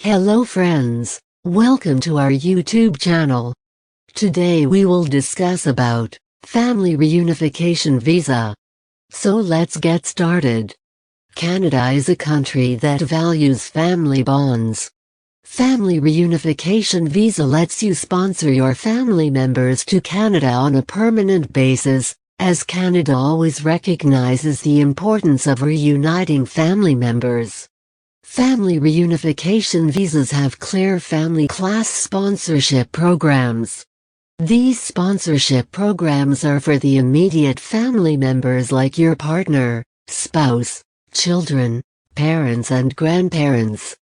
Hello friends, welcome to our YouTube channel. Today we will discuss about Family Reunification Visa. So let's get started. Canada is a country that values family bonds. Family Reunification Visa lets you sponsor your family members to Canada on a permanent basis, as Canada always recognizes the importance of reuniting family members. Family reunification visas have clear family class sponsorship programs. These sponsorship programs are for the immediate family members like your partner, spouse, children, parents and grandparents.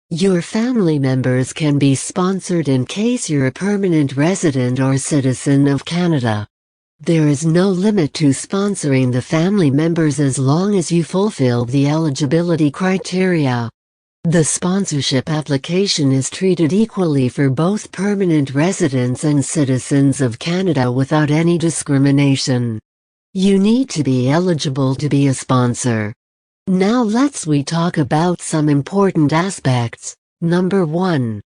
Your family members can be sponsored in case you're a permanent resident or citizen of Canada. There is no limit to sponsoring the family members as long as you fulfill the eligibility criteria. The sponsorship application is treated equally for both permanent residents and citizens of Canada without any discrimination. You need to be eligible to be a sponsor. Now we talk about some important aspects. Number 1.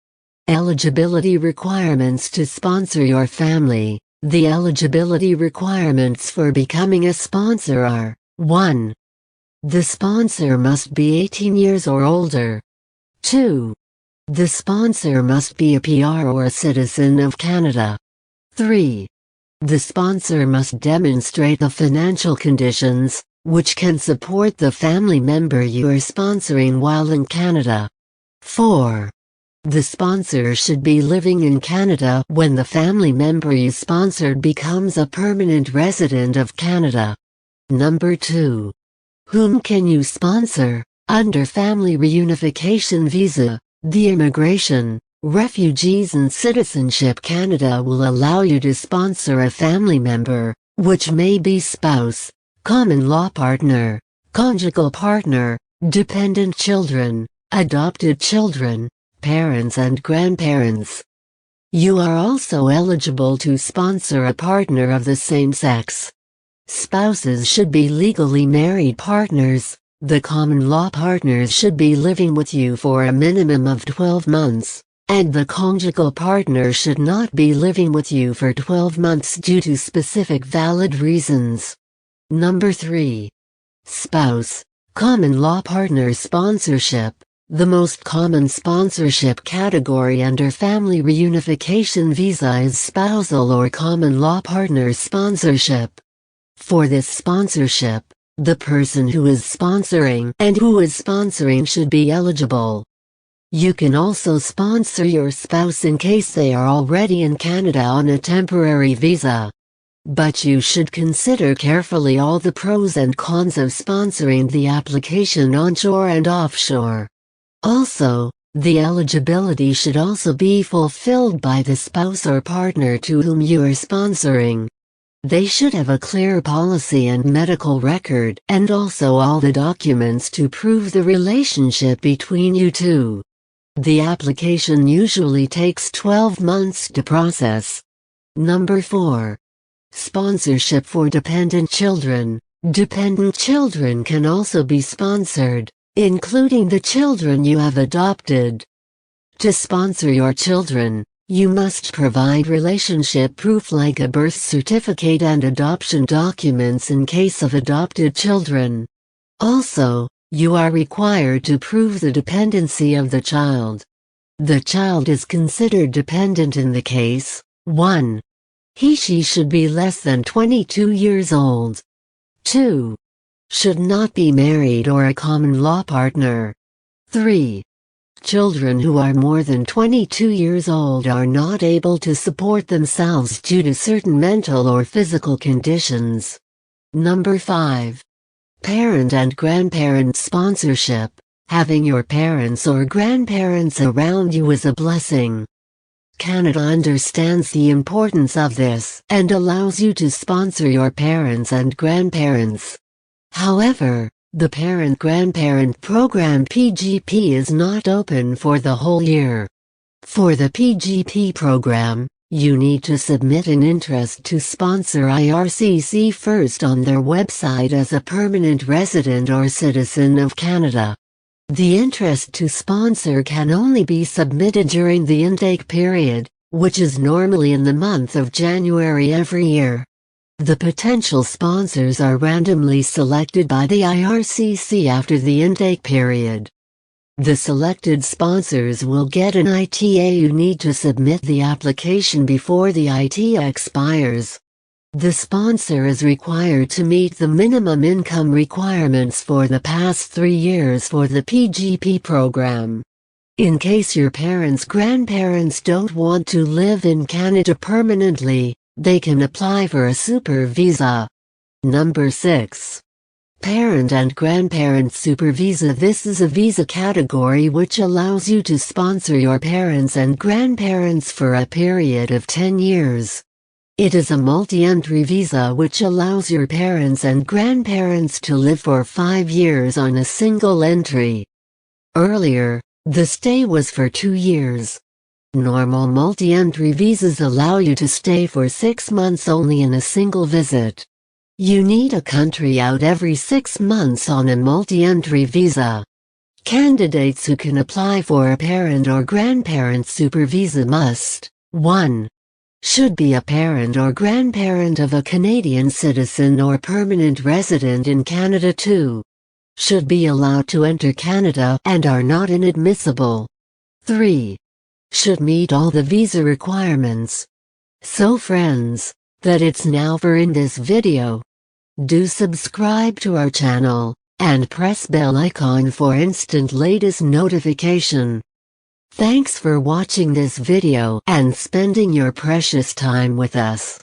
Eligibility requirements to sponsor your family. The eligibility requirements for becoming a sponsor are: 1. The sponsor must be 18 years or older. 2. The sponsor must be a PR or a citizen of Canada. 3. The sponsor must demonstrate the financial conditions, which can support the family member you are sponsoring while in Canada. 4. The sponsor should be living in Canada when the family member you sponsored becomes a permanent resident of Canada. Number 2. Whom can you sponsor? Under Family Reunification Visa, the Immigration, Refugees and Citizenship Canada will allow you to sponsor a family member, which may be spouse, common law partner, conjugal partner, dependent children, adopted children, parents and grandparents. You are also eligible to sponsor a partner of the same sex. Spouses should be legally married partners. The common law partners should be living with you for a minimum of 12 months, and the conjugal partner should not be living with you for 12 months due to specific valid reasons. Number 3. Spouse, common law partner sponsorship. The most common sponsorship category under Family Reunification Visa is spousal or common law partner sponsorship. For this sponsorship, the person who is sponsoring should be eligible. You can also sponsor your spouse in case they are already in Canada on a temporary visa. But you should consider carefully all the pros and cons of sponsoring the application onshore and offshore. Also, the eligibility should also be fulfilled by the spouse or partner to whom you are sponsoring. They should have a clear policy and medical record, and also all the documents to prove the relationship between you two. The application usually takes 12 months to process. Number 4. Sponsorship for dependent children. Dependent children can also be sponsored, including the children you have adopted. To sponsor your children, you must provide relationship proof like a birth certificate and adoption documents in case of adopted children. Also, you are required to prove the dependency of the child. The child is considered dependent in the case: 1. He/she should be less than 22 years old. 2. Should not be married or a common law partner. 3. Children who are more than 22 years old are not able to support themselves due to certain mental or physical conditions. Number 5. Parent and grandparent sponsorship. Having your parents or grandparents around you is a blessing. Canada understands the importance of this and allows you to sponsor your parents and grandparents. However, the Parent-Grandparent Program (PGP) is not open for the whole year. For the PGP program, you need to submit an interest to sponsor IRCC first on their website as a permanent resident or citizen of Canada. The interest to sponsor can only be submitted during the intake period, which is normally in the month of January every year. The potential sponsors are randomly selected by the IRCC after the intake period. The selected sponsors will get an ITA. You need to submit the application before the ITA expires. The sponsor is required to meet the minimum income requirements for the past 3 years for the PGP program. In case your grandparents don't want to live in Canada permanently, they can apply for a supervisa. Number 6. Parent and Grandparent Supervisa. This is a visa category which allows you to sponsor your parents and grandparents for a period of 10 years. It is a multi-entry visa which allows your parents and grandparents to live for 5 years on a single entry. Earlier, the stay was for 2 years. Normal multi-entry visas allow you to stay for 6 months only in a single visit. You need a country out every 6 months on a multi-entry visa. Candidates who can apply for a parent or grandparent supervisa must 1. Should be a parent or grandparent of a Canadian citizen or permanent resident in Canada. 2. Should be allowed to enter Canada and are not inadmissible. 3. Should meet all the visa requirements. So friends, that's now for in this video. Do subscribe to our channel, and press bell icon for instant latest notification. Thanks for watching this video and spending your precious time with us.